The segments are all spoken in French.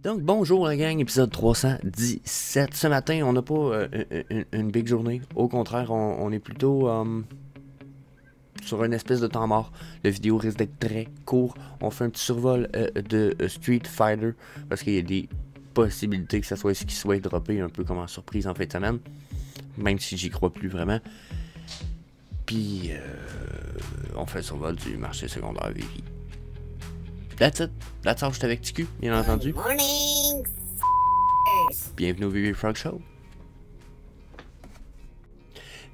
Donc, bonjour la gang, épisode 317. Ce matin, on n'a pas une big journée. Au contraire, on est plutôt sur une espèce de temps mort. La vidéo risque d'être très court. On fait un petit survol de Street Fighter parce qu'il y a des possibilités que ça soit ce qui soit droppé un peu comme en surprise en fin de semaine. Même si j'y crois plus vraiment. Puis, on fait le survol du marché secondaire Vivi. That's it. That's all, j'étais avec TQ, bien entendu. Morning, Bienvenue au Vivi Frog Show.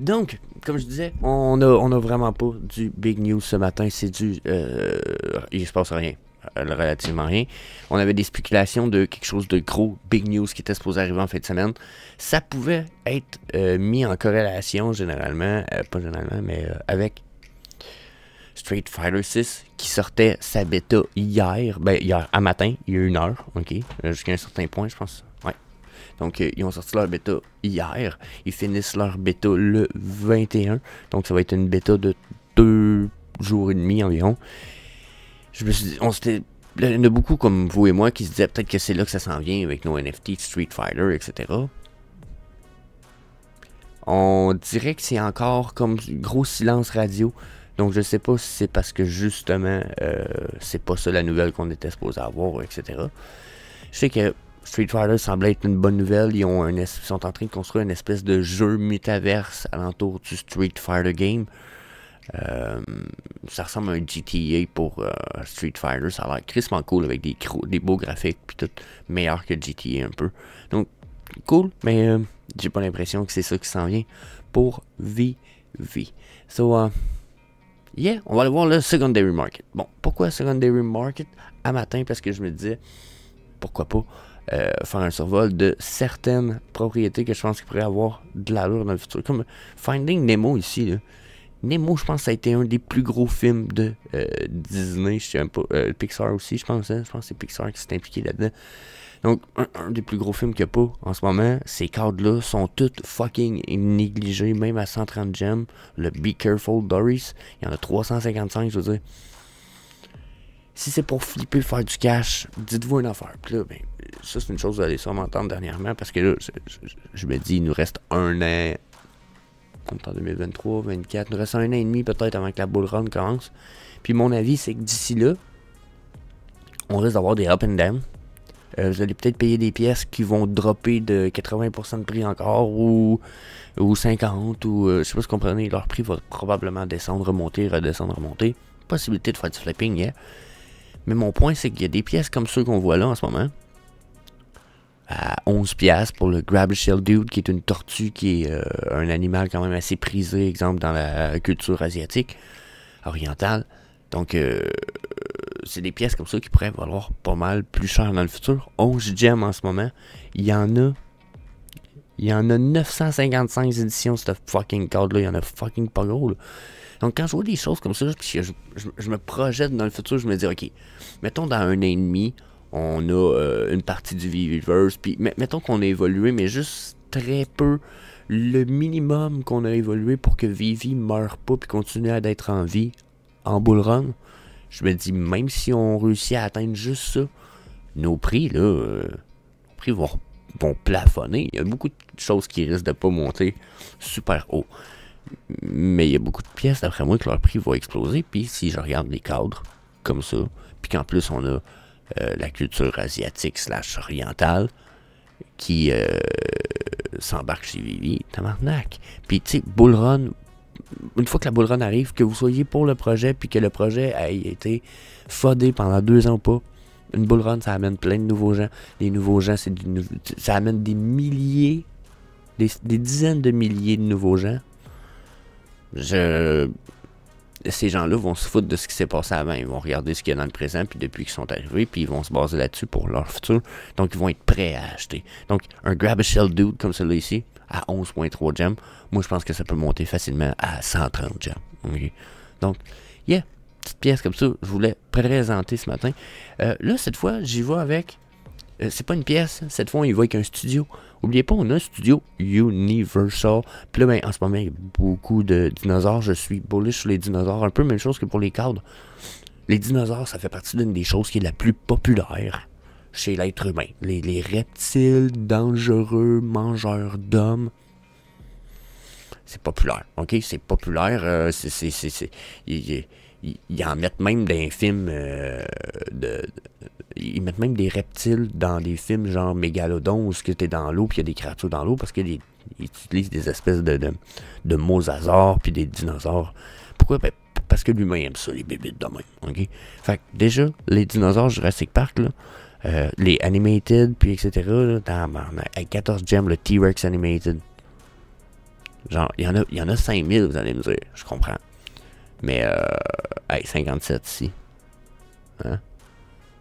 Donc, comme je disais, on a vraiment pas du big news ce matin. C'est du... il se passe rien. Relativement rien. On avait des spéculations de quelque chose de gros, big news qui était supposé arriver en fin de semaine. Ça pouvait être mis en corrélation généralement, pas généralement, mais avec Street Fighter 6 qui sortait sa bêta hier. Ben, hier à matin, il y a 1 heure, ok, jusqu'à un certain point, je pense. Ouais. Donc, ils ont sorti leur bêta hier. Ils finissent leur bêta le 21. Donc, ça va être une bêta de 2 jours et demi environ. Je me suis dit, il y en a beaucoup comme vous et moi qui se disaient peut-être que c'est là que ça s'en vient avec nos NFT, Street Fighter, etc. On dirait que c'est encore comme gros silence radio. Donc je sais pas si c'est parce que justement c'est pas ça la nouvelle qu'on était supposé avoir, etc. Je sais que Street Fighter semblait être une bonne nouvelle. Ils sont en train de construire une espèce de jeu métaverse alentour du Street Fighter game. Ça ressemble à un GTA pour Street Fighter. Ça a l'air crissement cool avec des beaux graphiques puis tout, meilleur que GTA un peu. Donc cool, mais j'ai pas l'impression que c'est ça qui s'en vient pour VV. So yeah, on va aller voir le Secondary Market. Bon, pourquoi Secondary Market à matin? Parce que je me disais, pourquoi pas faire un survol de certaines propriétés que je pense qu'il pourrait avoir de l'allure dans le futur. Comme Finding Nemo ici, là. Nemo, je pense que ça a été un des plus gros films de Disney. Je sais même pas, Pixar aussi, je pense. Hein? Je pense que c'est Pixar qui s'est impliqué là-dedans. Donc, un des plus gros films qu'il n'y a pas en ce moment. Ces cadres-là sont toutes fucking négligés, même à 130 gemmes. Le Be Careful Doris, il y en a 355, je veux dire. Si c'est pour flipper, faire du cash, dites-vous une affaire. Puis là, ben, ça, c'est une chose que vous allez sûrement entendre dernièrement, parce que là, je me dis, il nous reste 1 an. On est en 2023, 2024. Il nous reste 1 an et demi peut-être avant que la bull run commence. Puis mon avis, c'est que d'ici là, on risque d'avoir des up and down. Vous allez peut-être payer des pièces qui vont dropper de 80% de prix encore, ou 50%, ou je sais pas si vous comprenez, leur prix va probablement descendre, remonter, redescendre, remonter. Possibilité de faire du flipping, yeah. Mais mon point, c'est qu'il y a des pièces comme ceux qu'on voit là en ce moment, à 11$ pour le Grab Shell Dude, qui est une tortue, qui est un animal quand même assez prisé, exemple dans la culture asiatique, orientale. Donc, c'est des pièces comme ça qui pourraient valoir pas mal plus cher dans le futur. 11 gemmes en ce moment. Il y en a 955 éditions de ce fucking card-là. Il y en a fucking pas gros, là. Donc, quand je vois des choses comme ça, puis je me projette dans le futur, je me dis, ok, mettons dans 1 an et demi, on a une partie du Viviverse, puis mettons qu'on a évolué, mais juste très peu, le minimum qu'on a évolué pour que Vivi meure pas puis continue à d'être en vie en bull run. Je me dis, même si on réussit à atteindre juste ça, nos prix, là, vont plafonner. Il y a beaucoup de choses qui risquent de pas monter super haut. Mais il y a beaucoup de pièces, d'après moi, que leur prix va exploser. Puis si je regarde les cadres comme ça, puis qu'en plus on a la culture asiatique / orientale qui s'embarque chez Vivi, tabarnak. Puis tu sais, bull run, une fois que la bull run arrive, que vous soyez pour le projet, puis que le projet ait été fodé pendant 2 ans ou pas, une bull run, ça amène plein de nouveaux gens. Les nouveaux gens, ça amène des milliers, des dizaines de milliers de nouveaux gens. Ces gens-là vont se foutre de ce qui s'est passé avant. Ils vont regarder ce qu'il y a dans le présent, puis depuis qu'ils sont arrivés, puis ils vont se baser là-dessus pour leur futur. Donc, ils vont être prêts à acheter. Donc, un Grab a Shell Dude comme celui-là ici, à 11.3 gemmes, moi, je pense que ça peut monter facilement à 130 gemmes. Okay. Donc, yeah, petite pièce comme ça, je voulais présenter ce matin. Là, cette fois, j'y vais avec... c'est pas une pièce, cette fois, on y va avec un studio. Oubliez pas, on a un studio Universal. Puis là, ben, en ce moment, il y a beaucoup de dinosaures. Je suis bullish sur les dinosaures. Un peu même chose que pour les cadres. Les dinosaures, ça fait partie d'une des choses qui est la plus populaire chez l'être humain. Les reptiles dangereux, mangeurs d'hommes. C'est populaire, ok? C'est populaire. Ils en mettent même dans les films ils mettent même des reptiles dans des films genre Mégalodon où t'es dans l'eau puis il y a des créatures dans l'eau parce qu'ils utilisent des espèces de mosasaures puis des dinosaures. Pourquoi? Ben, parce que l'humain aime ça, les bébites de même, ok? Fait que déjà, les dinosaures Jurassic Park, là, les animated puis etc. Là, avec 14 gemmes, le T-Rex animated. Genre, il y en a 5000, vous allez me dire, je comprends. Mais, 57 ici. Hein?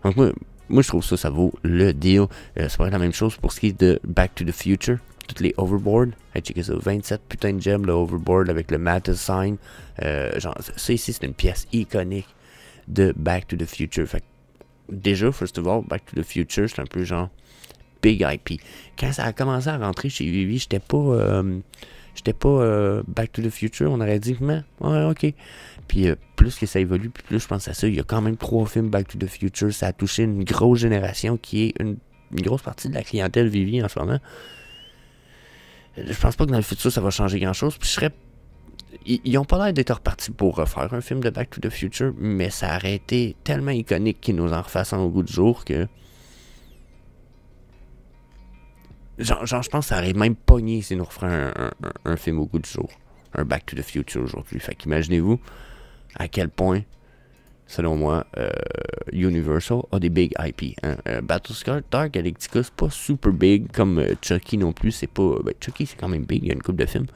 Donc, moi, je trouve ça, ça vaut le deal. C'est pas la même chose pour ce qui est de Back to the Future. Toutes les overboard. Hey, checkez ça. 27 putain de gemmes, le overboard avec le Mattel sign. Genre, ça ici, c'est une pièce iconique de Back to the Future. Fait que, déjà, first of all, Back to the Future, c'est un peu genre big IP. Quand ça a commencé à rentrer chez Vivi, j'étais pas Back to the Future, on aurait dit, mais ouais, ok. Puis plus que ça évolue, puis plus je pense à ça. Il y a quand même 3 films Back to the Future. Ça a touché une grosse génération qui est une grosse partie de la clientèle Vivi en ce moment. Je pense pas que dans le futur ça va changer grand chose. Puis je serais. Ils ont pas l'air d'être repartis pour refaire un film de Back to the Future, mais ça aurait été tellement iconique qu'ils nous en refassent au goût du jour que. Genre, je pense que ça aurait même pogné si nous referaient un film au goût du jour. Un Back to the Future aujourd'hui. Fait qu'imaginez-vous à quel point, selon moi, Universal a des big IP. Hein? Battlestar Galactica, c'est pas super big comme Chucky non plus. C'est pas. Ben, Chucky, c'est quand même big, il y a une couple de films.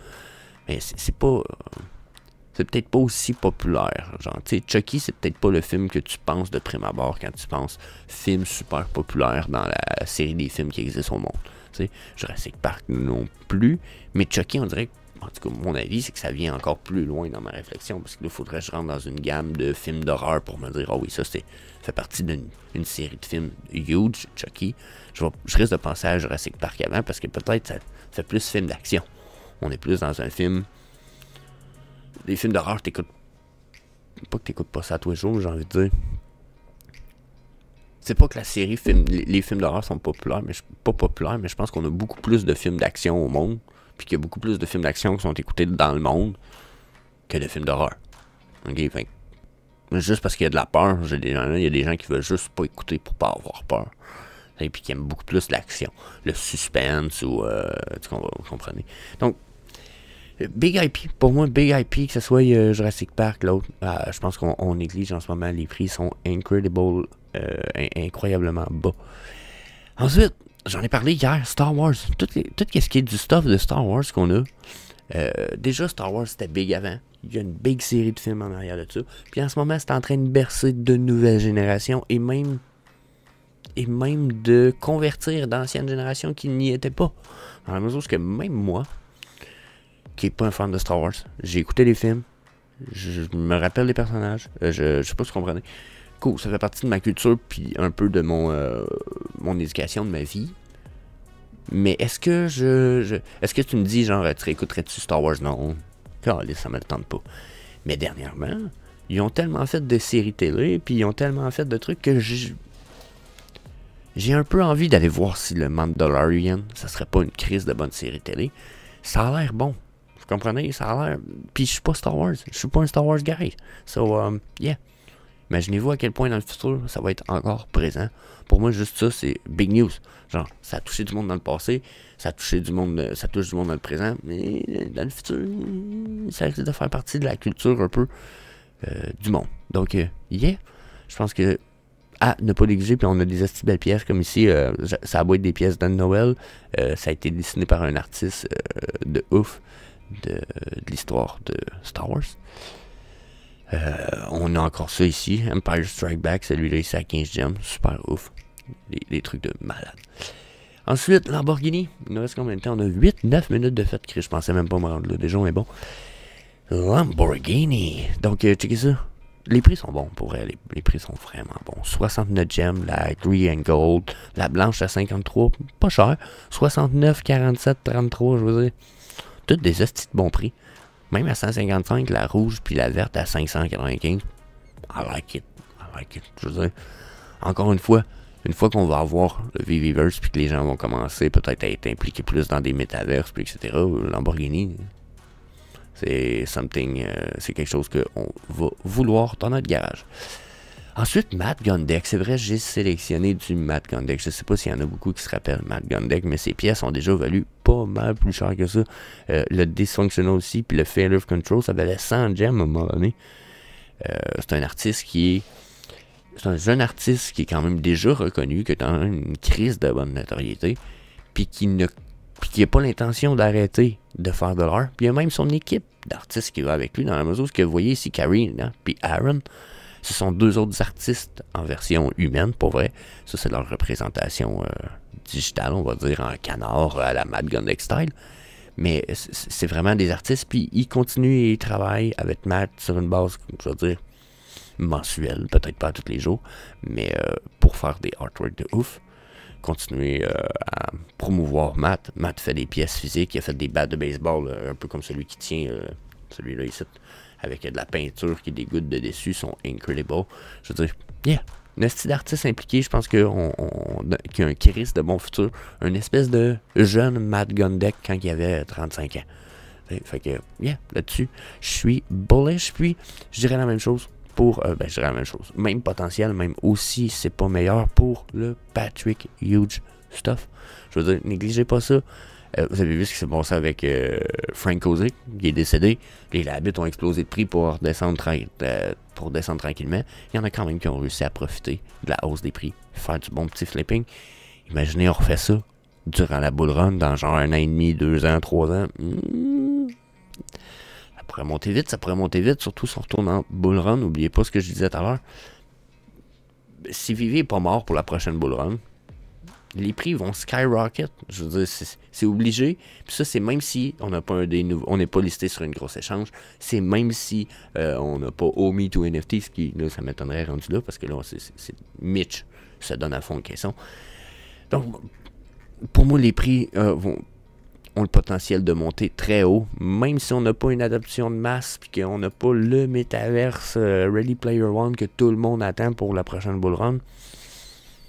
Mais c'est pas. C'est peut-être pas aussi populaire. Genre, tu sais, Chucky, c'est peut-être pas le film que tu penses de prime abord quand tu penses film super populaire dans la série des films qui existent au monde. Tu sais, Jurassic Park non plus. Mais Chucky, on dirait que, en tout cas, mon avis, c'est que ça vient encore plus loin dans ma réflexion. Parce que là, il faudrait que je rentre dans une gamme de films d'horreur pour me dire, ah oui, ça, fait partie d'une série de films huge, Chucky. Je risque de penser à Jurassic Park avant parce que peut-être ça fait plus film d'action. On est plus dans un film. Les films d'horreur, t'écoutes. Pas que t'écoutes pas ça tous les jours, j'ai envie de dire. C'est pas que la série les films d'horreur sont populaires, mais je pense qu'on a beaucoup plus de films d'action au monde, puis qu'il y a beaucoup plus de films d'action qui sont écoutés dans le monde que de films d'horreur. Ok, fait juste parce qu'il y a de la peur, il y a des gens qui veulent juste pas écouter pour pas avoir peur. Et puis qui aiment beaucoup plus l'action, le suspense ou vous comprenez. Donc Big IP, pour moi, Big IP, que ce soit Jurassic Park, l'autre, je pense qu'on néglige en ce moment, les prix sont incroyablement bas. Ensuite, j'en ai parlé hier, Star Wars, tout ce qui est du stuff de Star Wars qu'on a, déjà Star Wars c'était big avant, il y a une big série de films en arrière de ça, puis en ce moment c'est en train de bercer de nouvelles générations et même de convertir d'anciennes générations qui n'y étaient pas, dans la mesure où que même moi, qui n'est pas un fan de Star Wars. J'ai écouté les films. Je me rappelle les personnages. Je sais pas si vous comprenez. Cool, ça fait partie de ma culture puis un peu de mon éducation, de ma vie. Mais est-ce que est-ce que tu me dis genre tu réécouterais-tu Star Wars? Non. Caliste, ça me le tente pas. Mais dernièrement, ils ont tellement fait de séries télé puis ils ont tellement fait de trucs que j'ai un peu envie d'aller voir si le Mandalorian, ça serait pas une crise de bonne série télé. Ça a l'air bon. Vous comprenez? Ça a l'air. Puis je suis pas Star Wars. Je suis pas un Star Wars guy. So, yeah. Imaginez-vous à quel point dans le futur ça va être encore présent. Pour moi, juste ça, c'est big news. Genre, ça a touché du monde dans le passé, ça touche du monde dans le présent, mais dans le futur, ça risque de faire partie de la culture un peu du monde. Donc, yeah. Je pense que ne pas négliger, puis on a des belles pièces comme ici, ça a beau être des pièces d'Anne Noël, ça a été dessiné par un artiste de ouf de l'histoire de Star Wars. On a encore ça ici, Empire Strike Back, celui-là ici à 15 gemmes, super ouf, des trucs de malade. Ensuite, Lamborghini, il nous reste combien de temps? On a 8-9 minutes de fête, je pensais même pas me rendre là, déjà on est bon. Lamborghini, donc checkez ça. Les prix sont bons pour elle, les prix sont vraiment bons. 69 gemmes, la Green and Gold, la blanche à 53, pas cher. 69, 47, 33, je veux dire. Toutes des hosties de bons prix. Même à 155, la rouge puis la verte à 595. I like it. Je veux dire, encore une fois, une fois qu'on va avoir le VVverse, puis que les gens vont commencer peut-être à être impliqués plus dans des métaverses, puis etc., Lamborghini, c'est c'est quelque chose qu'on va vouloir dans notre garage. Ensuite, Matt Gondek. C'est vrai, j'ai sélectionné du Matt Gondek. Je ne sais pas s'il y en a beaucoup qui se rappellent Matt Gondek, mais ses pièces ont déjà valu pas mal plus cher que ça. Le Dysfunctional aussi, puis le Failure of Control, ça valait 100 gems à un moment donné. C'est un artiste qui est... C'est un jeune artiste qui est quand même déjà reconnu, qui est dans une crise de bonne notoriété, puis qui n'a pas l'intention d'arrêter de faire de l'art. Puis il y a même son équipe d'artistes qui va avec lui, dans la mesure où vous voyez ici Carrie puis Aaron. Ce sont deux autres artistes en version humaine, pour vrai. Ça, c'est leur représentation digitale, on va dire, en canard à la Matt Gondek style. Mais c'est vraiment des artistes, puis ils continuent et ils travaillent avec Matt sur une base, je veux dire, mensuelle, peut-être pas tous les jours, mais pour faire des artworks de ouf. Continuer à promouvoir Matt. Matt fait des pièces physiques, il a fait des battes de baseball, un peu comme celui qui tient, celui-là ici, avec de la peinture qui dégoûte de dessus, sont incredible. Je veux dire, yeah, un style d'artiste impliqué, je pense qu'il y a un risque de bon futur, une espèce de jeune Matt Gondek quand il avait 35 ans. Fait que, yeah, là-dessus, je suis bullish, puis je dirais la même chose pour, je dirais la même chose, même potentiel, même aussi, c'est pas meilleur pour le Patrick Huge Stuff. Je veux dire, négligez pas ça. Vous avez vu ce qui s'est passé avec Frank Kozik, qui est décédé. Les Labites ont explosé de prix pour descendre tranquillement. Il y en a quand même qui ont réussi à profiter de la hausse des prix, faire du bon petit flipping. Imaginez, on refait ça durant la bull run, dans genre 1 an et demi, 2 ans, 3 ans. Ça pourrait monter vite, surtout si on retourne en bull run. N'oubliez pas ce que je disais tout à l'heure. Si Vivi n'est pas mort pour la prochaine bull run, les prix vont skyrocket. Je veux dire, c'est obligé. Puis ça, c'est même si on n'a pas on n'est pas listé sur une grosse échange. C'est même si on n'a pas OMI to NFT, ce qui, là, ça m'étonnerait rendu là, parce que là, c'est Mitch, ça donne à fond une caisson. Donc, pour moi, les prix ont le potentiel de monter très haut, même si on n'a pas une adoption de masse, puis qu'on n'a pas le Metaverse Ready Player One que tout le monde attend pour la prochaine bull run.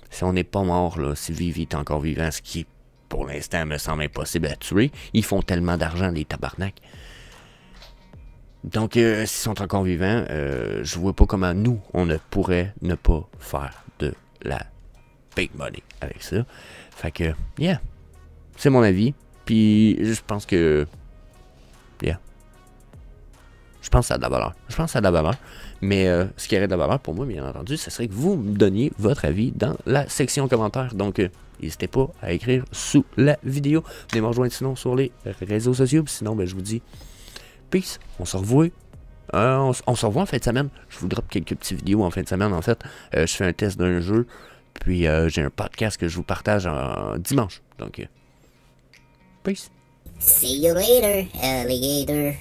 Si on n'est pas mort, là, si Vivi est encore vivant, ce qui, pour l'instant, me semble impossible à tuer, ils font tellement d'argent, les tabarnak. Donc, s'ils sont encore vivants, je vois pas comment nous, on ne pourrait ne pas faire de la big money avec ça. Fait que, yeah, c'est mon avis. Puis, je pense que, yeah, je pense que ça a de la valeur. Mais ce qui aurait de la valeur pour moi, bien entendu, ce serait que vous me donniez votre avis dans la section commentaires. Donc, n'hésitez pas à écrire sous la vidéo. Venez me rejoindre sinon sur les réseaux sociaux. Puis sinon, je vous dis peace. On se revoit. On se revoit en fin de semaine. Je vous drop quelques petites vidéos en fin de semaine. En fait, je fais un test d'un jeu. Puis, j'ai un podcast que je vous partage dimanche. Donc, peace. See you later, alligator.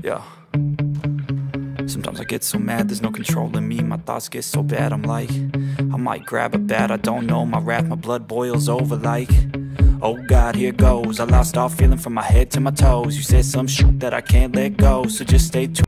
Yeah. Sometimes I get so mad, there's no controlling me. My thoughts get so bad, I'm like, I might grab a bat, I don't know. My wrath, my blood boils over like, oh God, here goes. I lost all feeling from my head to my toes. You said some shit that I can't let go, so just stay tuned.